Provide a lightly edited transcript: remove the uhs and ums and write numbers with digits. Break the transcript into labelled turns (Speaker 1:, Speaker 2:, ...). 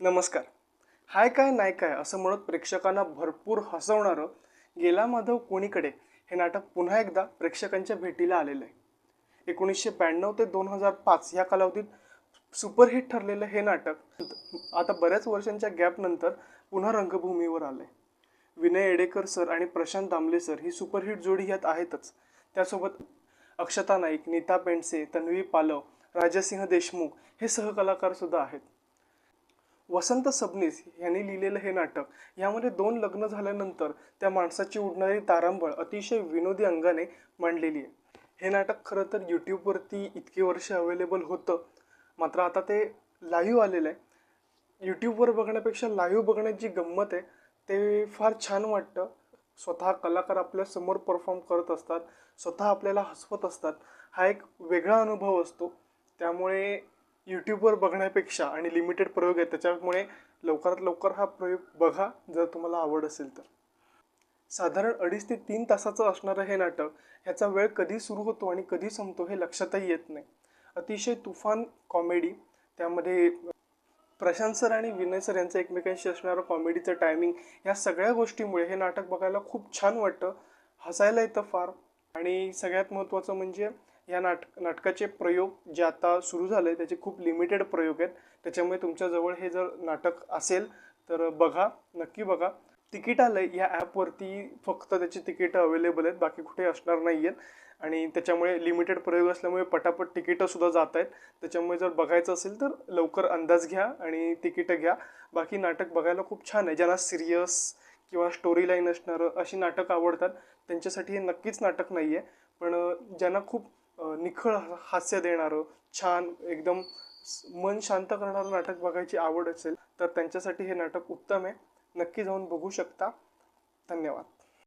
Speaker 1: नमस्कार. हाय काय नाही काय असं म्हणत प्रेक्षकांना भरपूर हसवणारं गेला माधव कोणीकडे हे नाटक पुन्हा एकदा प्रेक्षकांच्या भेटीला आलेलं आहे. 1992 ते 2005 या कालावधीत सुपरहिट ठरलेलं हे नाटक आता बऱ्याच वर्षांच्या गॅपनंतर पुन्हा रंगभूमीवर आलंय. विनय येडेकर सर आणि प्रशांत दामले सर ही सुपरहिट जोडी यात आहेतच. त्यासोबत अक्षता नाईक, नीता पेंडसे, तन्वी पालव, राजसिंह देशमुख हे सहकलाकार सुद्धा आहेत. वसंत सबनीस यांनी लिहिलेलं हे नाटक यामध्ये दोन लग्न झाल्यानंतर त्या माणसाची उडणारी तारांबळ अतिशय विनोदी अंगाने मांडलेली आहे. हे नाटक खरं तर यूट्यूबवरती इतकी वर्ष अवेलेबल होतं, मात्र आता ते लाईव्ह आलेलं आहे. यूट्यूबवर बघण्यापेक्षा लाईव्ह बघण्याची गंमत आहे ते फार छान वाटतं. स्वतः कलाकार आपल्या समोर परफॉर्म करत असतात, स्वतः आपल्याला हसवत असतात. हा एक वेगळा अनुभव असतो. त्यामुळे यूट्यूबवर बघण्यापेक्षा आणि लिमिटेड प्रयोग आहेत त्याच्यामुळे लवकरात लवकर हा प्रयोग बघा जर तुम्हाला आवड असेल तर. साधारण 2.5 ते 3 तासाचं असणारं हे नाटक ह्याचा वेळ कधी सुरू होतो आणि कधी संपतो हे लक्षातही येत नाही. अतिशय तुफान कॉमेडी, त्यामध्ये प्रशांत सर आणि विनय सर यांचं एकमेकांशी असणारं कॉमेडीचं टायमिंग, या सगळ्या गोष्टीमुळे हे नाटक बघायला खूप छान वाटतं, हसायला येतं फार. आणि सगळ्यात महत्त्वाचं म्हणजे या नाटकाचे प्रयोग जे आता सुरू झाले त्याचे खूप लिमिटेड प्रयोग आहेत. त्याच्यामुळे तुमच्याजवळ हे जर नाटक असेल तर बघा, नक्की बघा. तिकीट आलं आहे या ॲपवरती, फक्त त्याची तिकीटं अवेलेबल आहेत, बाकी कुठे असणार नाही आहेत. आणि त्याच्यामुळे लिमिटेड प्रयोग असल्यामुळे पटापट तिकीटंसुद्धा जात आहेत. त्याच्यामुळे जर बघायचं असेल तर लवकर अंदाज घ्या आणि तिकीटं घ्या. बाकी नाटक बघायला खूप छान आहे. ज्यांना सिरियस किंवा स्टोरी लाईन असणारं अशी नाटकं आवडतात त्यांच्यासाठी हे नक्कीच नाटक नाही आहे. पण ज्यांना खूप निखळ हास्य देणारं, छान एकदम मन शांत करणारं नाटक बघायची आवड असेल तर त्यांच्यासाठी हे नाटक उत्तम आहे. नक्की जाऊन बघू शकता. धन्यवाद.